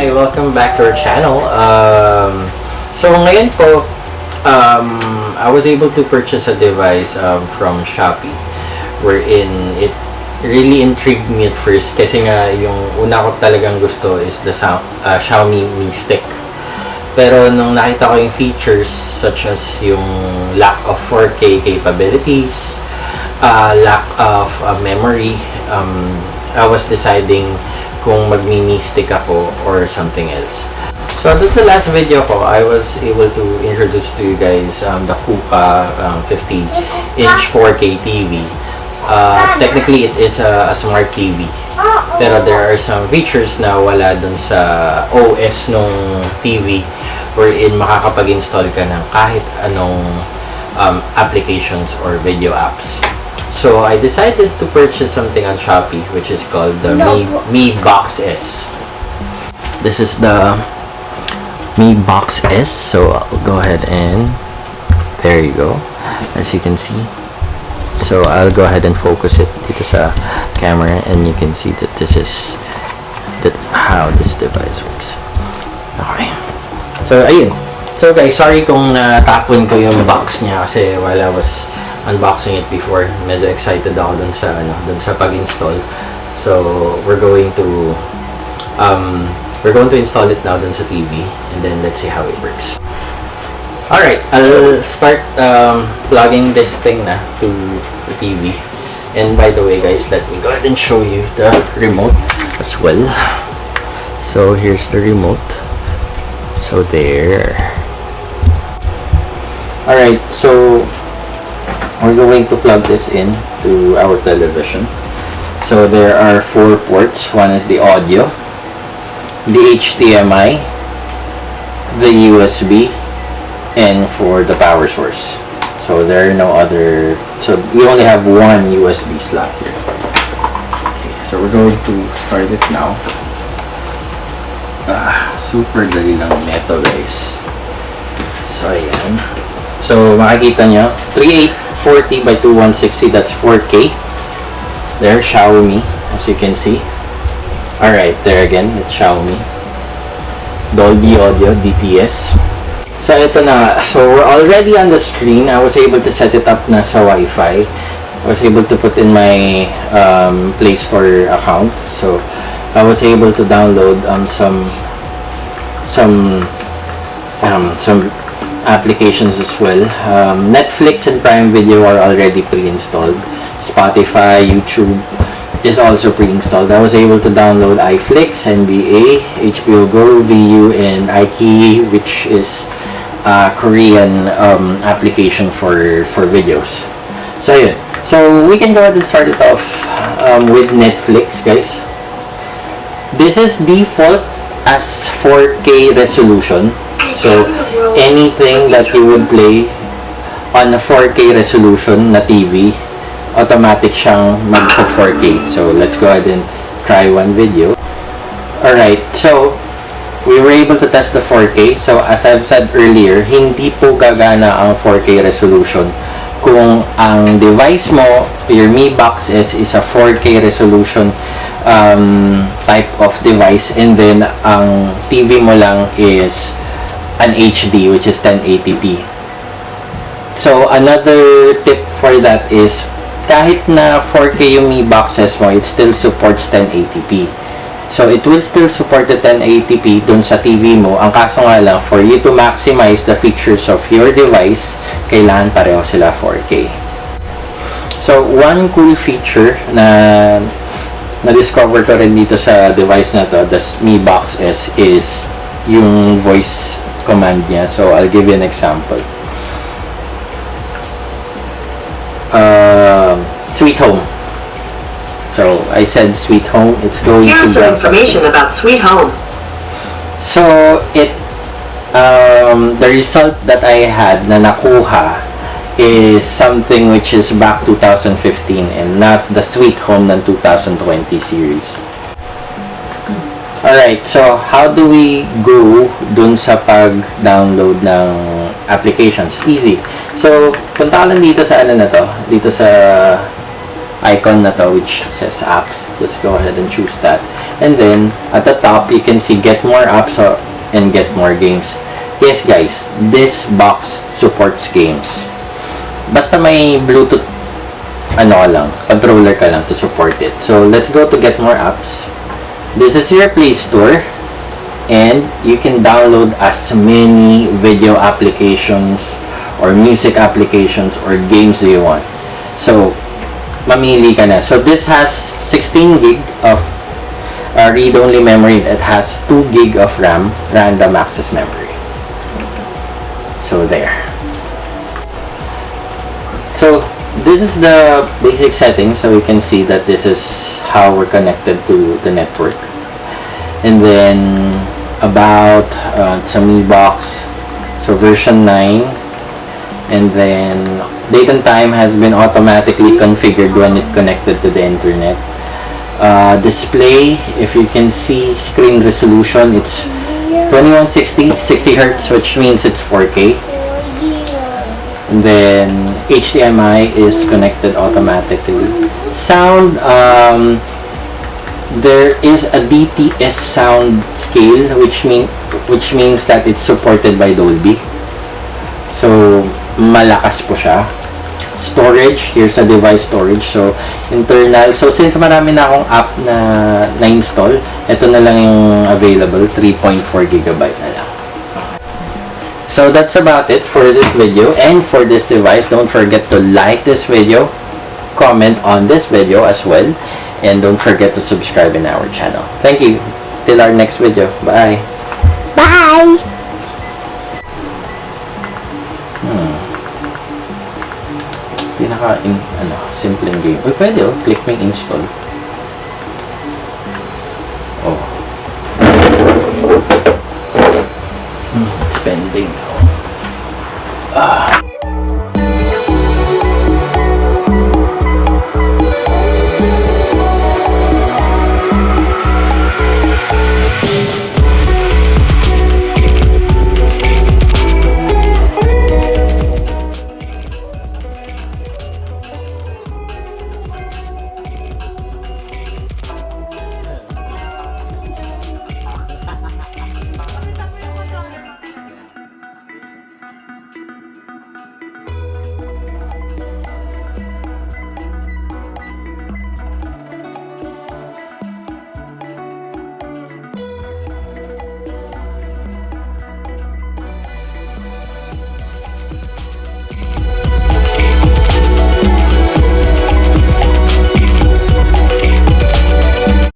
Hi, welcome back to our channel. So ngayon po, I was able to purchase a device from Shopee wherein it really intrigued me at first kasi nga yung una ko talagang gusto is the Xiaomi Mi Stick. Pero nung nakita ko yung features such as yung lack of 4K capabilities, lack of memory, I was deciding kung mag-mini stick ako or something else. So dun sa last video ko, I was able to introduce to you guys the Kuka 50-inch 4K TV. Technically, it is a smart TV. Pero there are some features na wala dun sa OS nung TV wherein makakapag-install ka ng kahit anong applications or video apps. So I decided to purchase something on Shopee which is called the Mi Box S. This is the Mi Box S. So I'll go ahead and there you go. As you can see. So I'll go ahead and focus it dito sa camera and you can see that this is how this device works. Okay. So ayun. So guys, sorry kung natapon ko yung box niya kasi while I was unboxing it before, medyo excited ako dun sa pag-install. So we're going to install it now dun sa TV and then let's see how it works. Alright, I'll start plugging this thing na to the TV. And by the way guys, let me go ahead and show you the remote as well. So here's the remote. So there. Alright, so we're going to plug this in to our television. So there are 4 ports. One is the audio, the HDMI, the USB, and for the power source. So there are no other, so we only have one USB slot here. Okay, so we're going to start it now. Super dali lang neto guys. So ayan. So makikita nyo, 3840 by 2160, that's 4K. There, Xiaomi, as you can see. Alright, there again, it's Xiaomi. Dolby Audio, DTS. So ito na, so we're already on the screen. I was able to set it up na sa Wi-Fi. I was able to put in my Play Store account. So I was able to download some applications as well. Netflix and Prime Video are already pre-installed. Spotify, YouTube is also pre-installed. I was able to download iFlix, NBA, HBO Go, VU, and iQIYI, which is a Korean application for videos. So yun. So we can go ahead and start it off with Netflix, guys. This is default as 4K resolution. So anything that you would play on a 4K resolution na TV, automatic siyang mag-4K. So let's go ahead and try one video. Alright, so we were able to test the 4K. So as I've said earlier, hindi po gagana ang 4K resolution kung ang device mo, your Mi Box S, is a 4K resolution type of device, and then ang TV mo lang is an HD, which is 1080p. So another tip for that is kahit na 4K yung Mi Box S mo, it still supports 1080p. So it will still support the 1080p dun sa TV mo. Ang kaso nga lang, for you to maximize the features of your device, kailangan pareho sila 4K. So one cool feature na na-discover ko rin dito sa device na to, the Mi Box S, is yung voice command niya. So I'll give you an example. Sweet Home. So I said Sweet Home. It's going to Here's some information about Sweet Home. So it the result that I had na nakuha is something which is back 2015 and not the Sweet Home ng 2020 series. Alright, so how do we go dun sa pag-download ng applications? Easy. So, punta ka lang dito sa ano na to, dito sa icon na to which says apps. Just go ahead and choose that. And then, at the top, you can see get more apps and get more games. Yes guys, this box supports games. Basta may Bluetooth controller ka lang to support it. So, let's go to get more apps. This is your Play Store. And you can download as many video applications or music applications or games you want. So, mamili ka na. So, this has 16 gig of read-only memory. It has 2 gig of RAM, random access memory. So, there. So, this is the basic settings. So, you can see that this is how we're connected to the network. And then, about sa Mi Box, so version 9, and then date and time has been automatically configured when it connected to the internet. Display, if you can see, screen resolution, it's 2160 60 Hz, which means it's 4K. And then HDMI is connected automatically. Sound, there is a DTS sound scale, which means that it's supported by Dolby. So, malakas po siya. Storage, here's a device storage. So, internal. So, since marami na akong app na na-install, ito na lang yung available, 3.4 GB na lang. So, that's about it for this video and for this device. Don't forget to like this video, comment on this video as well, and don't forget to subscribe in our channel. Thank you. Till our next video. Bye. Bye! Simpleng game. Uy, pwede oh. Click mo yung install. Oh. It's pending.